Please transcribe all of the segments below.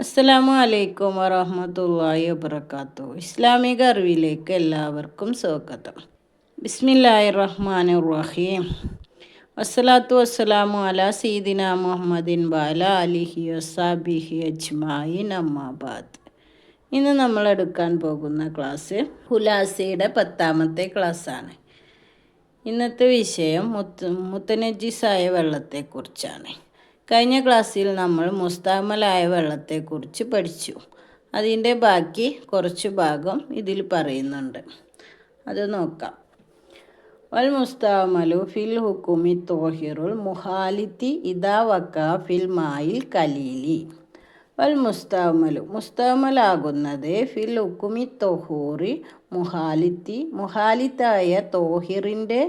അസ്സലാമു അലൈക്കും വറഹ്മത്തുള്ളാഹി വബറകാതുഹു. ഇസ്ലാമിക അറിവിലേക്ക് എല്ലാവർക്കും സ്വാഗതം. ബിസ്മില്ലാഹിർ റഹ്മാനിർ റഹീം. വസ്സലാത്തു വസ്സലാമു അലാ സയ്യിദിന മുഹമ്മദിൻ വഅലാ ആലിഹി വസ്സഹ്ബിഹി അജ്മഈൻ അമ്മാ ബഅദ്. ഇന്ന് നമ്മൾ എടുക്കാൻ പോകുന്ന ക്ലാസ് ഹുലാസയുടെ 10ാമത്തെ ക്ലാസ്സാണ്. ഇന്നത്തെ വിഷയം മുത്തനജ്ജിസായ വെള്ളത്തെക്കുറിച്ചാണ്. കഴിഞ്ഞ ക്ലാസ്സിൽ നമ്മൾ മുസ്തഅമലായ വെള്ളത്തെക്കുറിച്ച് പഠിച്ചു. അതിൻ്റെ ബാക്കി കുറച്ച് ഭാഗം ഇതിൽ പറയുന്നുണ്ട്, അത് നോക്കാം. വൽ മുസ്തഅമലു ഫിൽ ഹുക്കുമി തോഹിറുൽ മുഹാലിത്തി ഇദാ വഖഅ ഫിൽ മായിൽ കലീലി. വൽ മുസ്തഅമലാകുന്നത് ഫിൽ ഹുക്കുമി തൊഹൂറി മുഹാലിത്തി മുഹാലിത്തായ തോഹിറിൻ്റെ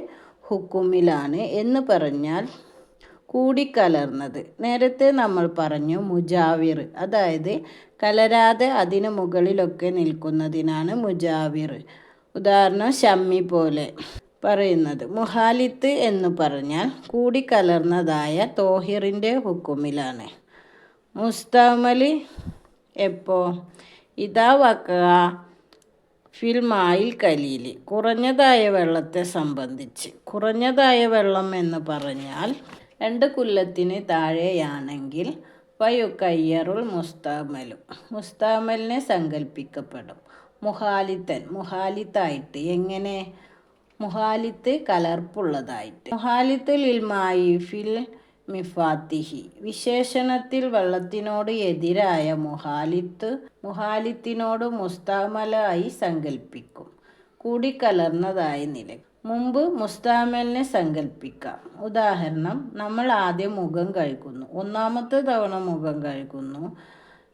ഹുക്കുമിലാണ് എന്ന് പറഞ്ഞാൽ കൂടിക്കലർന്നത്. നേരത്തെ നമ്മൾ പറഞ്ഞു മുജാവിർ, അതായത് കലരാതെ അതിന് മുകളിലൊക്കെ നിൽക്കുന്നതിനാണ് മുജാവിർ. ഉദാഹരണം ഷമ്മി പോലെ പറയുന്നത്. മുഹാലിത്ത് എന്ന് പറഞ്ഞാൽ കൂടിക്കലർന്നതായ തോഹിറിൻ്റെ ഹുക്കുമിലാണ്. മുസ്തഅമൽ എപ്പോൾ? ഇദാ വഖഅ ഫിൽ മായിൽ കലീലി, കുറഞ്ഞതായ വെള്ളത്തെ സംബന്ധിച്ച്. കുറഞ്ഞതായ വെള്ളം എന്ന് പറഞ്ഞാൽ 2 കുല്ലത്തിന് താഴെയാണെങ്കിൽ വയുക്കയ്യറുൽ മുസ്തഅമലു, മുസ്തഅമലിനെ സങ്കല്പിക്കപ്പെടും. മുഹാലിത്തായിട്ട്. എങ്ങനെ? മുഹാലിത്ത് കലർപ്പുള്ളതായിട്ട്. മുഹാലിത്തുൽ ഇൽമായി ഫിൽ മിഫാത്തിഹി, വിശേഷണത്തിൽ വെള്ളത്തിനോട് എതിരായ മുഹാലിത്തിനോട് മുസ്തഅമലായി സങ്കല്പിക്കും. കൂടിക്കലർന്നതായ നില. മുമ്പ് മുസ്തഅമലിനെ സങ്കല്പിക്കാം. ഉദാഹരണം, നമ്മൾ ആദ്യം മുഖം കഴുകുന്നു. 1ാമത്തെ തവണ മുഖം കഴുകുന്നു.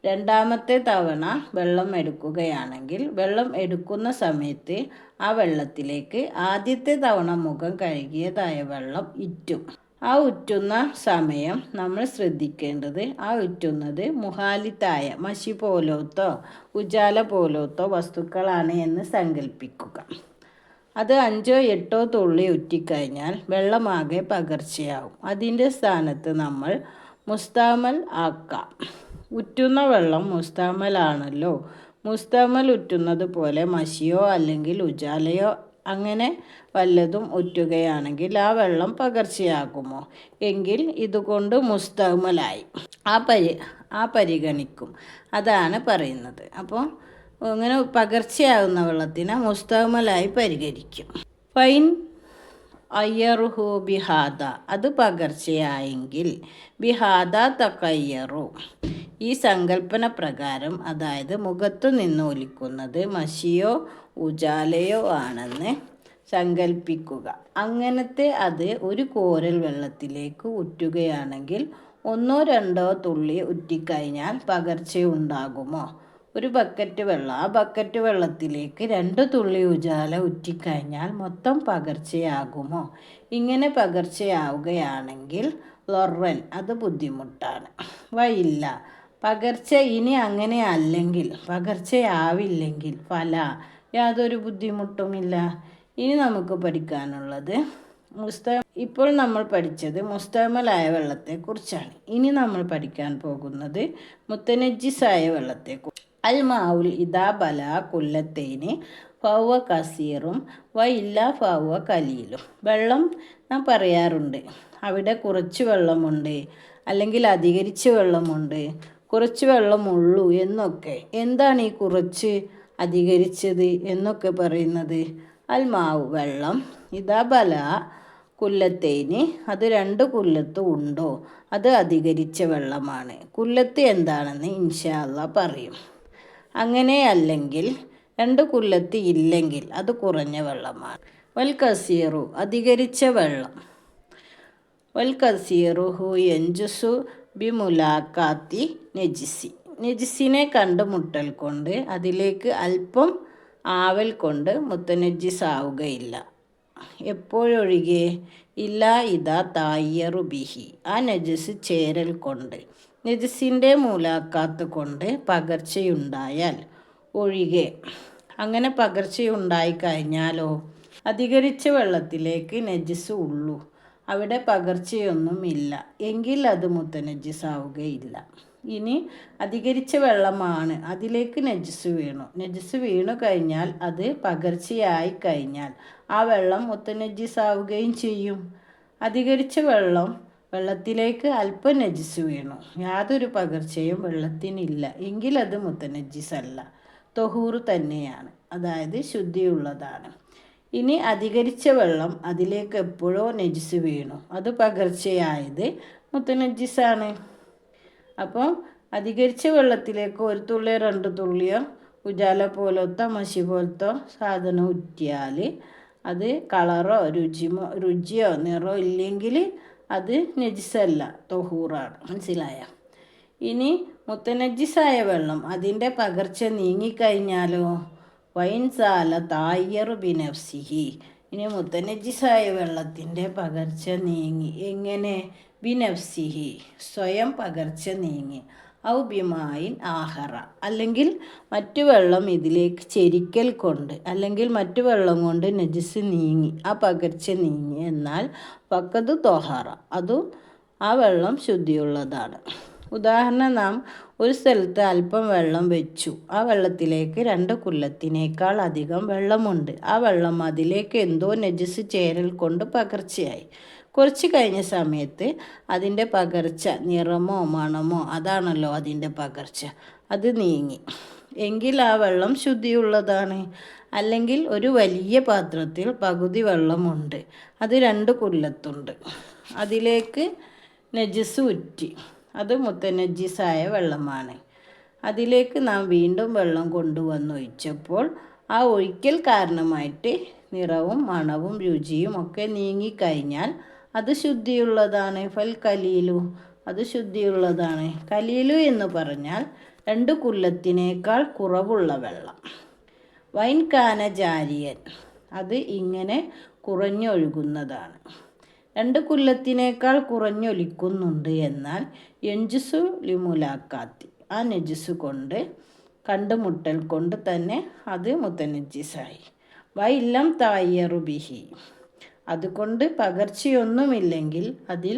2ാമത്തെ തവണ വെള്ളം എടുക്കുകയാണെങ്കിൽ വെള്ളം എടുക്കുന്ന സമയത്ത് ആ വെള്ളത്തിലേക്ക് ആദ്യത്തെ തവണ മുഖം കഴുകിയതായ വെള്ളം ഇറ്റും. ആ ഉറ്റുന്ന സമയം നമ്മൾ ശ്രദ്ധിക്കേണ്ടത്, ആ ഉറ്റുന്നത് മുഹാലിത്തായ മഷി പോലത്തോ ഉജാല പോലത്തോ വസ്തുക്കളാണ് എന്ന് സങ്കല്പിക്കുക. അത് 5 or 8 തുള്ളി ഉറ്റിക്കഴിഞ്ഞാൽ വെള്ളമാകെ പകർച്ചയാവും. അതിൻ്റെ സ്ഥാനത്ത് നമ്മൾ മുസ്തഅമൽ ആക്കാം. ഉറ്റുന്ന വെള്ളം മുസ്തഅമലാണല്ലോ. മുസ്തഅമൽ ഉറ്റുന്നത് പോലെ മഷിയോ അല്ലെങ്കിൽ ഉജാലയോ അങ്ങനെ വല്ലതും ഉറ്റുകയാണെങ്കിൽ ആ വെള്ളം പകർച്ചയാകുമോ? എങ്കിൽ ഇതുകൊണ്ട് മുസ്തഅമലായി. ആ പരിഗണിക്കും. അതാണ് പറയുന്നത്. അപ്പോൾ അങ്ങനെ പകർച്ചയാകുന്ന വെള്ളത്തിനെ മുസ്തഅമലായി പരിഗണിക്കും. ഫൈൻ അയ്യറുഹു ബിഹാദ, അത് പകർച്ചയായെങ്കിൽ ബിഹാദ തക്കയ്യറു, ഈ സങ്കല്പന പ്രകാരം, അതായത് മുഖത്തു നിന്ന് ഒലിക്കുന്നത് മഷിയോ ഉജാലയോ ആണെന്ന് സങ്കല്പിക്കുക. അങ്ങനത്തെ അത് ഒരു കോരൽ വെള്ളത്തിലേക്ക് ഉറ്റുകയാണെങ്കിൽ 1 or 2 തുള്ളി ഉറ്റിക്കഴിഞ്ഞാൽ പകർച്ചയുണ്ടാകുമോ? ഒരു ബക്കറ്റ് വെള്ളം, ആ ബക്കറ്റ് വെള്ളത്തിലേക്ക് 2 തുള്ളി ഉജാല ഉറ്റിക്കഴിഞ്ഞാൽ മൊത്തം പകർച്ചയാകുമോ? ഇങ്ങനെ പകർച്ചയാവുകയാണെങ്കിൽ ലൊറൻ, അത് ബുദ്ധിമുട്ടാണ്. വയില്ല, പകർച്ച ഇനി അങ്ങനെ അല്ലെങ്കിൽ, പകർച്ചയാവില്ലെങ്കിൽ ഫല, യാതൊരു ബുദ്ധിമുട്ടുമില്ല. ഇനി നമുക്ക് പഠിക്കാനുള്ളത് ഇപ്പോൾ നമ്മൾ പഠിച്ചത് മുസ്തഅമലായ വെള്ളത്തെക്കുറിച്ചാണ്. ഇനി നമ്മൾ പഠിക്കാൻ പോകുന്നത് മുത്തനജ്ജിസായ വെള്ളത്തെക്കുറിച്ച്. അൽ മാഉൽ ഇദാ ബലാ കുല്ലത്തൈനി ഫൗവ കസീറും വ ഇല്ലാ ഫൗവ കലീലും. വെള്ളം നാം പറയാറുണ്ട്, അവിടെ കുറച്ച് വെള്ളമുണ്ട് അല്ലെങ്കിൽ അധികരിച്ച വെള്ളമുണ്ട്, കുറച്ച് വെള്ളമുള്ളൂ എന്നൊക്കെ. എന്താണ് ഈ കുറച്ച്, അധികരിച്ചത് എന്നൊക്കെ പറയുന്നത്? അൽ മാവു, വെള്ളം, ഇദാ ബലാ കുല്ലത്തേന്, അത് 2 കുല്ലത്ത് ഉണ്ടോ, അത് അധികരിച്ച വെള്ളമാണ്. കുല്ലത്ത് എന്താണെന്ന് ഇൻഷാ അല്ലാഹ് പറയും. അങ്ങനെ അല്ലെങ്കിൽ 2 കുല്ലത്ത് ഇല്ലെങ്കിൽ അത് കുറഞ്ഞ വെള്ളമാണ്. വൽ കസീറു, അധികരിച്ച വെള്ളം. വൽ കസീറു ഹു യൻജുസു ബി മുലാഖാത്തി നെജിസി, നെജിസിനെ കണ്ടുമുട്ടൽ കൊണ്ട് അതിലേക്ക് അല്പം ആവൽ കൊണ്ട് മുത്തനജ്ജിസാവുകയില്ല. എപ്പോഴൊഴികെ? ഇല്ലാ ഇദാ തായ്യറു ബിഹി, ആ നജസ് ചേരൽ കൊണ്ട്, നജസിൻ്റെ മുലാഖാത്ത് കൊണ്ട് പകർച്ചയുണ്ടായാൽ ഒഴികെ. അങ്ങനെ പകർച്ചയുണ്ടായിക്കഴിഞ്ഞാലോ? അധികരിച്ച വെള്ളത്തിലേക്ക് നജസ് ഉള്ളൂ, അവിടെ പകർച്ചയൊന്നുമില്ല എങ്കിൽ അത് മുത്തനജ്ജിസാവുകയില്ല. ഇനി അധികരിച്ച വെള്ളമാണ്, അതിലേക്ക് നജസ് വീണു. നജസ് വീണു കഴിഞ്ഞാൽ അത് പകർച്ചയായി കഴിഞ്ഞാൽ ആ വെള്ളം മുത്തനജിസാവുകയും ചെയ്യും. അധികരിച്ച വെള്ളത്തിലേക്ക് അല്പം നജസ് വീണു, യാതൊരു പകർച്ചയും വെള്ളത്തിനില്ല എങ്കിൽ അത് മുത്തനജിസല്ല, തൊഹൂറ് തന്നെയാണ്, അതായത് ശുദ്ധിയുള്ളതാണ്. ഇനി അധികരിച്ച വെള്ളം അതിലേക്ക് എപ്പോഴോ നജിസ് വീണു, അത് പകർച്ചയായത് മുത്തനജിസാണ്. അപ്പോൾ അധികരിച്ച വെള്ളത്തിലേക്ക് ഒരു തുള്ളിയോ 2 തുള്ളിയോ ഉജാല പോലത്തെ മഷി പോലത്തെ സാധനം ഉറ്റിയാൽ അത് കളറോ രുചിയോ നിറോ ഇല്ലെങ്കിൽ അത് നജിസല്ല, തൊഹൂറാണ്. മനസ്സിലായ? ഇനി മുത്തനജിസായ വെള്ളം അതിൻ്റെ പകർച്ച നീങ്ങിക്കഴിഞ്ഞാലോ വൈൻസാല തായ്യറു ബിനഫ്സിഹി. ഇനി മുത്തനജിസായ വെള്ളത്തിൻ്റെ പകർച്ച നീങ്ങി. എങ്ങനെ? ബിനഫ്സിഹി, സ്വയം പകർച്ച നീങ്ങി. ഔ ബിമായിൻ ആഹറ, അല്ലെങ്കിൽ മറ്റു വെള്ളം ഇതിലേക്ക് ചെരിക്കൽ കൊണ്ട്, അല്ലെങ്കിൽ മറ്റു വെള്ളം കൊണ്ട് നജിസ് നീങ്ങി, ആ പകർച്ച നീങ്ങി. എന്നാൽ ഫഖദ് തൊഹറ, ആ വെള്ളം ശുദ്ധിയുള്ളതാണ്. ഉദാഹരണം, നാം ഒരു സ്ഥലത്ത് അല്പം വെള്ളം വെച്ചു. ആ വെള്ളത്തിലേക്ക് 2 കുല്ലത്തിനേക്കാൾ അധികം വെള്ളമുണ്ട്. ആ വെള്ളം അതിലേക്ക് എന്തോ നജസ് ചേരൽ കൊണ്ട് പകർച്ചയായി. കുറച്ച് കഴിഞ്ഞ സമയത്ത് അതിൻ്റെ പകർച്ച, നിറമോ മണമോ, അതാണല്ലോ അതിൻ്റെ പകർച്ച, അത് നീങ്ങി എങ്കിൽ ആ വെള്ളം ശുദ്ധിയുള്ളതാണ്. അല്ലെങ്കിൽ ഒരു വലിയ പാത്രത്തിൽ പകുതി വെള്ളമുണ്ട്, അത് 2 കുല്ലത്തുണ്ട്, അതിലേക്ക് നജസ് ഉറ്റി, അത് മുത്തനജിസായ വെള്ളമാണ്. അതിലേക്ക് നാം വീണ്ടും വെള്ളം കൊണ്ടുവന്നൊഴിച്ചപ്പോൾ ആ ഒഴിക്കൽ കാരണമായിട്ട് നിറവും മണവും രുചിയും ഒക്കെ നീങ്ങിക്കഴിഞ്ഞാൽ അത് ശുദ്ധിയുള്ളതാണ്. ഫൽ കലീലു, അത് ശുദ്ധിയുള്ളതാണ്. കലീലു എന്ന് പറഞ്ഞാൽ 2 കുല്ലത്തിനേക്കാൾ കുറവുള്ള വെള്ളം. വൈൻ കാന ജാരിയൻ, അത് ഇങ്ങനെ കുറഞ്ഞൊഴുകുന്നതാണ്. 2 കുല്ലത്തിനേക്കാൾ കുറഞ്ഞൊലിക്കുന്നുണ്ട്, എന്നാൽ യഞ്ചുസു ലിമുലാക്കാത്തി, ആ നജസ് കൊണ്ട്, കണ്ടുമുട്ടൽ കൊണ്ട് തന്നെ അത് മുത്തനജിസായി. വൈലം തായ്യറു ബിഹി, അതുകൊണ്ട് പകർച്ചയൊന്നുമില്ലെങ്കിൽ അതിൽ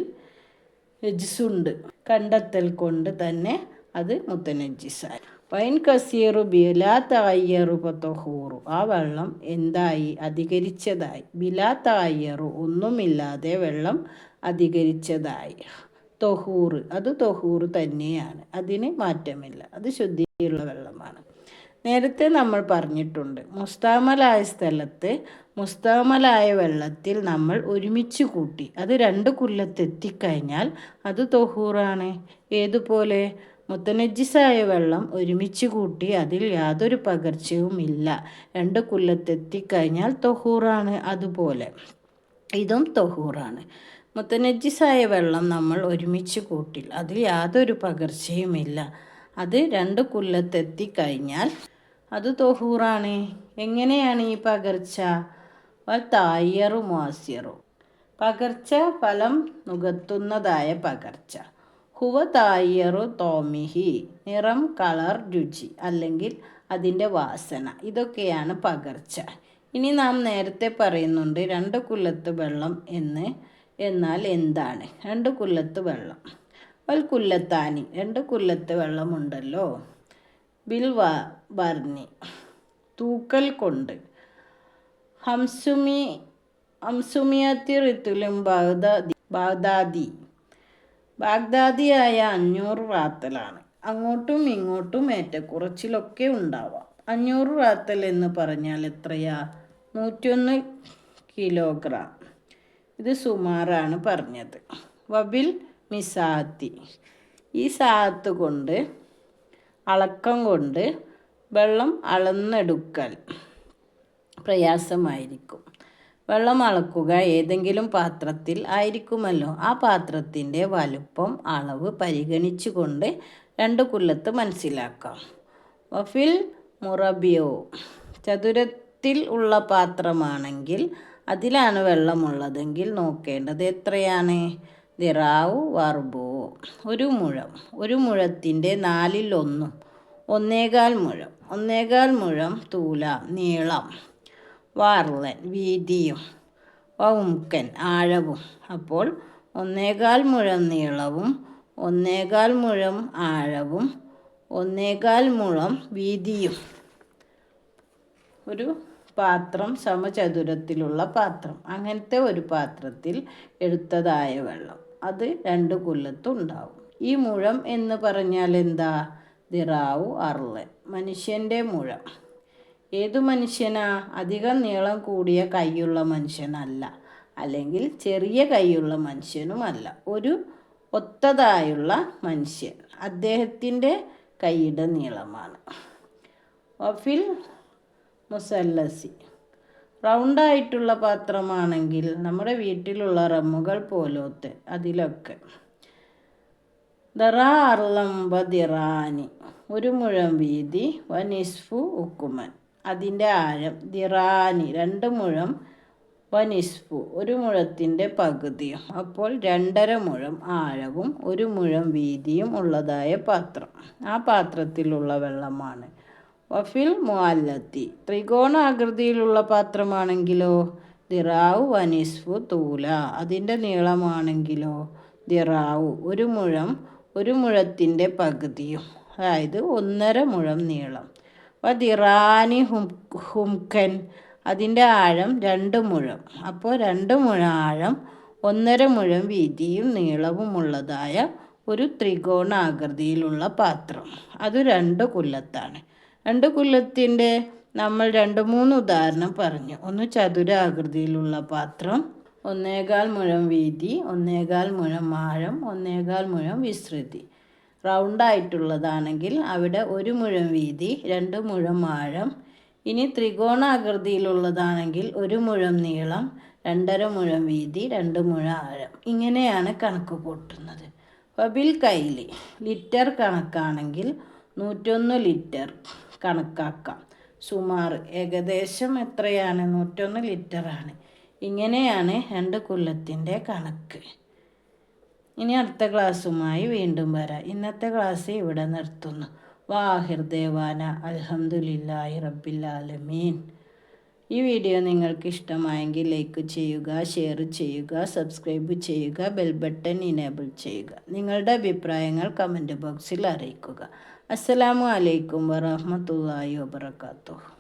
നജസുണ്ട്, കണ്ടെത്തൽ കൊണ്ട് തന്നെ അത് മുത്തനജിസായി. വൈൻ കസീറു ബിലാ തായ്യറു തൊഹൂറു, ആ വെള്ളം എന്തായി? അധികരിച്ചതായി. ബിലാ തായ്യറു, ഒന്നുമില്ലാതെ വെള്ളം അധികരിച്ചതായി. തൊഹൂറ്, അത് തൊഹൂറ് തന്നെയാണ്, അതിന് മാറ്റമില്ല, അത് ശുദ്ധിയുള്ള വെള്ളമാണ്. നേരത്തെ നമ്മൾ പറഞ്ഞിട്ടുണ്ട്, മുസ്താമലായ സ്ഥലത്ത് മുസ്താമലായ വെള്ളത്തിൽ നമ്മൾ ഒരുമിച്ച് കൂട്ടി അത് 2 കുല്ലത്തെത്തിക്കഴിഞ്ഞാൽ അത് തൊഹൂറാണ്. ഏതുപോലെ? മുത്തനജിസായ വെള്ളം ഒരുമിച്ച് കൂട്ടി അതിൽ യാതൊരു പകർച്ചയും ഇല്ല, 2 കുല്ലത്തെത്തിക്കഴിഞ്ഞാൽ തൊഹൂറാണ്. അതുപോലെ ഇതും തൊഹൂറാണ്. മുത്തനജിസായ വെള്ളം നമ്മൾ ഒരുമിച്ച് കൂട്ടി അതിൽ യാതൊരു പകർച്ചയുമില്ല, അത് 2 കുല്ലത്തെത്തിക്കഴിഞ്ഞാൽ അത് തൊഹൂറാണ്. എങ്ങനെയാണ് ഈ പകർച്ച? തായ്യറു മുഅസ്സിറു, പകർച്ച ഫലം നുകത്തുന്നതായ പകർച്ച. ഹുവ തായ്യറു തോമിഹി, നിറം, കളർ, രുചി, അല്ലെങ്കിൽ അതിൻ്റെ വാസന, ഇതൊക്കെയാണ് പകർച്ച. ഇനി നാം നേരത്തെ പറയുന്നുണ്ട് 2 കുല്ലത്ത് വെള്ളം എന്നാൽ എന്താണ്? 2 കുല്ലത്ത് വെള്ളം. വൽ കുല്ലത്താനി, 2 കുല്ലത്ത് വെള്ളമുണ്ടല്ലോ. ബിൽ ബർണി, തൂക്കൽ കൊണ്ട്. ഹംസുമിയത്തി റിത്തുലും ബാഗ്ദാദിയായ 500 റാത്തലാണ്. അങ്ങോട്ടും ഇങ്ങോട്ടും ഏറ്റക്കുറച്ചിലൊക്കെ ഉണ്ടാവാം. 500 റാത്തൽ എന്ന് പറഞ്ഞാൽ എത്രയാ? 101 കിലോഗ്രാം. ഇത് സുമാറാണ് പറഞ്ഞത്. വബിൽ മിസാത്തി, ഈ സാത്ത് കൊണ്ട്, അളക്കം കൊണ്ട് വെള്ളം അളന്നെടുക്കൽ പ്രയാസമായിരിക്കും. വെള്ളം അളക്കുക ഏതെങ്കിലും പാത്രത്തിൽ ആയിരിക്കുമല്ലോ. ആ പാത്രത്തിൻ്റെ വലുപ്പം, അളവ് പരിഗണിച്ചു കൊണ്ട് 2 കുല്ലത്ത് മനസ്സിലാക്കാം. വഫിൽ മുറബിയോ, ചതുരത്തിൽ ഉള്ള പാത്രമാണെങ്കിൽ അതിലാണ് വെള്ളമുള്ളതെങ്കിൽ നോക്കേണ്ടത് എത്രയാണ്? ദിറാവു വർബോ, 1 മുഴം. 1 മുഴത്തിൻ്റെ 1/4, 1/4 മുഴം. 1/4 മുഴം തൂല, നീളം. വാർലൻ, വീതിയും. വൗമുക്കൻ, ആഴവും. അപ്പോൾ 1/4 മുഴം നീളവും 1.25 മുഴം ആഴവും 1.25 മുഴം വീതിയും. ഒരു പാത്രം, സമചതുരത്തിലുള്ള പാത്രം, അങ്ങനത്തെ ഒരു പാത്രത്തിൽ എടുത്തതായ വെള്ളം അത് 2 കുല്ലത്തുണ്ടാവും. ഈ മുഴം എന്ന് പറഞ്ഞാൽ എന്താ? ദിറാവു അർളൻ, മനുഷ്യൻ്റെ മുഴം. ഏതു മനുഷ്യനാ? അധികം നീളം കൂടിയ കൈയുള്ള മനുഷ്യനല്ല, അല്ലെങ്കിൽ ചെറിയ കൈയുള്ള മനുഷ്യനുമല്ല. ഒരു ഒത്തതായുള്ള മനുഷ്യൻ, അദ്ദേഹത്തിൻ്റെ കൈയുടെ നീളമാണ്. വഫിൽ മുസല്ലസി, റൗണ്ടായിട്ടുള്ള പാത്രമാണെങ്കിൽ നമ്മുടെ വീട്ടിലുള്ള റമ്മുകൾ പോലത്തെ അതിലൊക്കെ. ദറാ അർലംബ ദിറാനി, 1 മുഴം വീതി. വനിസ്ഫു ഉക്കുമൻ, അതിൻ്റെ ആഴം. ദിറാനി 2 മുഴം. വനിസ്ഫു 1 മുഴത്തിൻ്റെ പകുതിയും. അപ്പോൾ 2.5 മുഴം ആഴവും 1 മുഴം വീതിയും ഉള്ളതായ പാത്രം. ആ പാത്രത്തിലുള്ള വെള്ളമാണ്. വഫിൽ മുഅല്ലത്തി, ത്രികോണാകൃതിയിലുള്ള പാത്രമാണെങ്കിലോ? ദിറാവു വനിസ്ഫു തൂല, അതിൻ്റെ നീളമാണെങ്കിലോ? ദിറാവു 1 മുഴം 1 മുഴത്തിൻ്റെ പകുതിയും, അതായത് 1.5 മുഴം നീളം. ദിറാനി ഹുംകൻ, അതിൻ്റെ ആഴം 2 മുഴം. അപ്പോൾ 2 മുഴം ആഴം 1.5 മുഴം വീതിയും നീളവുമുള്ളതായ ഒരു ത്രികോണാകൃതിയിലുള്ള പാത്രം. അത് 2 കുല്ലത്താണ്. 2 കുല്ലത്തിൻ്റെ നമ്മൾ 2-3 ഉദാഹരണം പറഞ്ഞു. ഒന്ന് ചതുരാകൃതിയിലുള്ള പാത്രം, 1.25 മുഴം വീതി, 1.25 മുഴം ആഴം, 1.25 മുഴം വിസ്തൃതി. റൗണ്ടായിട്ടുള്ളതാണെങ്കിൽ അവിടെ 1 മുഴം വീതി, 2 മുഴം ആഴം. ഇനി ത്രികോണാകൃതിയിലുള്ളതാണെങ്കിൽ 1 മുഴം നീളം, 2.5 മുഴം വീതി, 2 മുഴം ആഴം. ഇങ്ങനെയാണ് കണക്ക് കൂട്ടുന്നത്. വബിൽ കൈലി, ലിറ്റർ കണക്കാണെങ്കിൽ 101 ലിറ്റർ കണക്കാക്കാം. സുമാർ, ഏകദേശം എത്രയാണ്? 101 ലിറ്ററാണ്. ഇങ്ങനെയാണ് 2 കുല്ലത്തിൻ്റെ കണക്ക്. ഇനി അടുത്ത ക്ലാസ്സുമായി വീണ്ടും വരാം. ഇന്നത്തെ ക്ലാസ് ഇവിടെ നിർത്തുന്നു. വാഹിർ ദേവാന അൽഹംദുലില്ലാഹി റബ്ബിൽ ആലമീൻ. ഈ വീഡിയോ നിങ്ങൾക്ക് ഇഷ്ടമായെങ്കിൽ ലൈക്ക് ചെയ്യുക, ഷെയർ ചെയ്യുക, സബ്സ്ക്രൈബ് ചെയ്യുക, ബെൽ ബട്ടൺ ഇനേബിൾ ചെയ്യുക. നിങ്ങളുടെ അഭിപ്രായങ്ങൾ കമൻറ്റ് ബോക്സിൽ അറിയിക്കുക. അസ്സലാമു അലൈക്കും വറഹ്മത്തുള്ളാഹി വബറകാതുഹു.